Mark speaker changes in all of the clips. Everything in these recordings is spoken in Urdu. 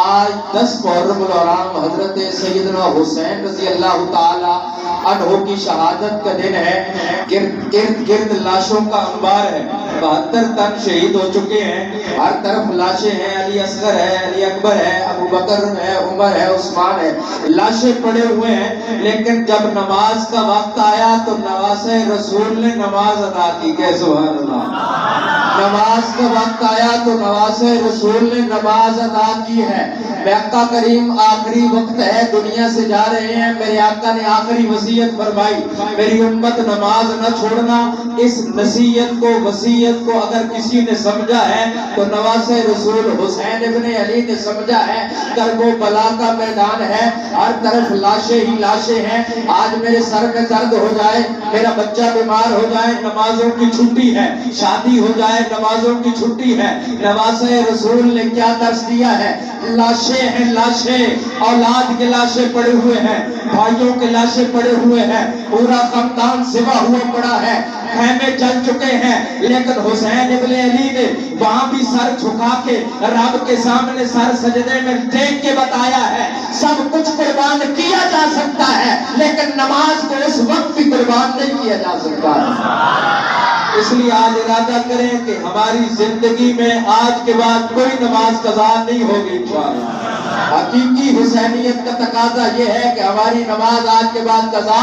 Speaker 1: آج 10 محرم الحرام حضرت سیدنا حسین رضی اللہ تعالی عنہ کی شہادت کا دن ہے۔ ارد گرد لاشوں کا انبار ہے، 72 تن شہید ہو چکے ہیں، ہر طرف لاشیں ہیں، علی اصغر ہے، علی اکبر ہے، ابو بکر ہے، عمر ہے، عثمان ہے، لاشیں پڑے ہوئے ہیں۔ لیکن جب نماز کا وقت آیا تو نواسۂ رسول نے نماز ادا کی۔ کہ سبحان اللہ، نماز کا وقت آیا تو نواسۂ رسول نے نماز ادا کی ہے۔ مکہ کریم آخری وقت ہے، دنیا سے جا رہے ہیں، میرے آقا نے آخری وصیت فرمائی، میری امت نماز نہ چھوڑنا۔ اس نصیحت کو، وصیت کو اگر کسی نے سمجھا ہے تو نواسۂ رسول حسین ابن علی نے سمجھا ہے۔ کرب و بلا کا میدان ہے، ہر طرف لاشیں ہی لاشیں ہیں۔ آج میرے سر میں درد ہو جائے، میرا بچہ بیمار ہو جائے، نمازوں کی چھٹی ہے، شادی ہو جائے، نمازوں کی چھٹی ہے۔ نواسۂ رسول نے کیا درس دیا ہے؟ لاشیں ہیں لاشیں، اولاد کے لاشیں پڑے ہوئے ہیں، بھائیوں کے لاشیں پڑے ہوئے ہیں، پورا خاندان سوا ہوا پڑا ہے، خیمے جل چکے ہیں۔ لیکن حسین ابن علی نے وہاں بھی سر جھکا کے رب کے سامنے سر سجدے میں ٹیک کے بتایا ہے سب کچھ قربان کیا جا سکتا ہے، لیکن نماز کو اس وقت بھی قربان نہیں کیا جا سکتا۔ اس لیے آج ارادہ کریں کہ ہماری زندگی میں آج کے بعد کوئی نماز قضا نہیں ہوگی انشاءاللہ۔ حقیقی حسینیت کا تقاضا یہ ہے کہ ہماری نماز آج کے بعد قضا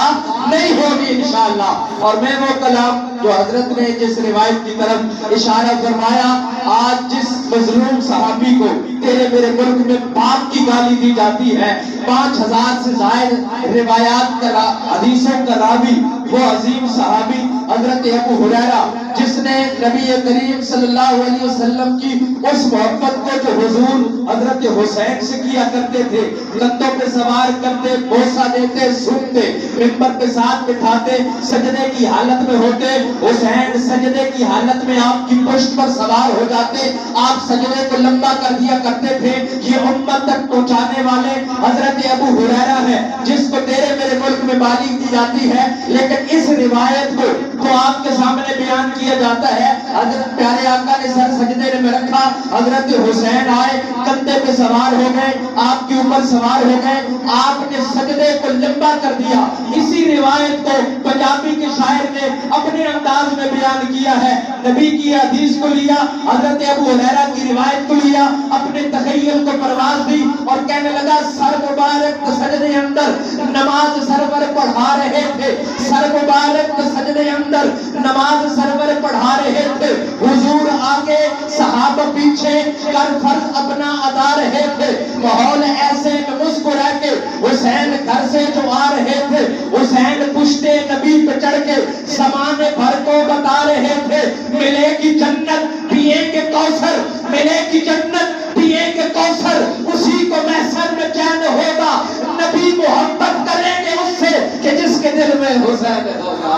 Speaker 1: نہیں ہوگی انشاءاللہ۔ اور میں وہ کلام جو حضرت نے جس روایت کی طرف اشارہ فرمایا، آج جس مظلوم صحابی کو تیرے میرے ملک میں باپ کی گالی دی جاتی ہے، 5000 سے زائد روایات کا حدیثوں کا راوی، وہ عظیم صحابی حضرت ابو ہریرہ، جس نے نبی کریم صلی اللہ علیہ وسلم کی اس محبت کو جو حضور حضرت حسین سے کیا کرتے تھے، کندھوں پہ سوار کرتے، بوسہ دیتے، سنتے، ممبر پہ ساتھ بٹھاتے، سجدے کی حالت میں ہوتے، حسین سجدے کی حالت میں آپ کی پشت پر سوار ہو جاتے، آپ سجدے کو لمبا کر دیا کرتے تھے۔ یہ امت تک پہنچانے والے حضرت ابو ہریرہ ہے، جس کو تیرے میرے ملک میں بالی دی جاتی ہے، لیکن اس روایت کو تو آپ کے سامنے بیان کیا جاتا ہے۔ حضرت پیارے آقا نے سر سجدے میں رکھا، حضرت حسین آئے، کندھے پہ سوار ہو گئے، آپ کے اوپر سوار ہو گئے، آپ نے سجدے کو لمبا کر دیا۔ اسی روایت کو پنجابی کے شاعر نے اپنے انداز میں بیان کیا ہے، نبی کی حدیث کو لیا، حضرت ابو ہریرہ کی روایت کو لیا، اپنے تخیل کو پرواز دی اور کہنے لگا سر مبارک سجدے اندر نماز سرور پڑھا رہے تھے، سر مبارک سجدے اندر نماز سرور پڑھا رہے تھے، حضور آگے صحابہ پیچھے کر فرض اپنا ادا رہے تھے، ماحول ایسے مسکرا کے حسین گھر سے جو آ رہے تھے، حسین پشتے نبی پہ چڑھ کے زمانے بھر کو بتا رہے تھے ملے گی جنت پیئیں گے کوثر، ملے گی جنت پیئیں گے کوثر، اسی کو محشر میں چین ہوگا، نبی محبت کریں گے اس سے کہ جس کے دل میں حسین ہوگا،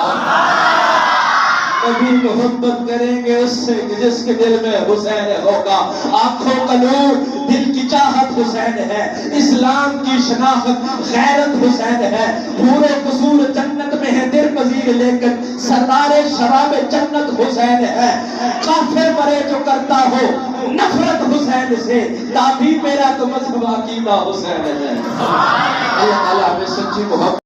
Speaker 1: نبی محبت کریں گے اس سے کہ جس کے دل میں حسین ہوگا۔ آنکھوں کا نور دل کی چاہت حسین ہے، اسلام کی شناخت غیرت حسین ہے، پورے قصور جنت میں ہے در پذیر لیکن سردار شراب جنت حسین ہے۔ کافر مرے جو کرتا ہو نفرت حسین سے، تابی میرا تو مذہب عقیدہ حسین ہے۔ اللہ تعالیٰ ہمیں سچی محبت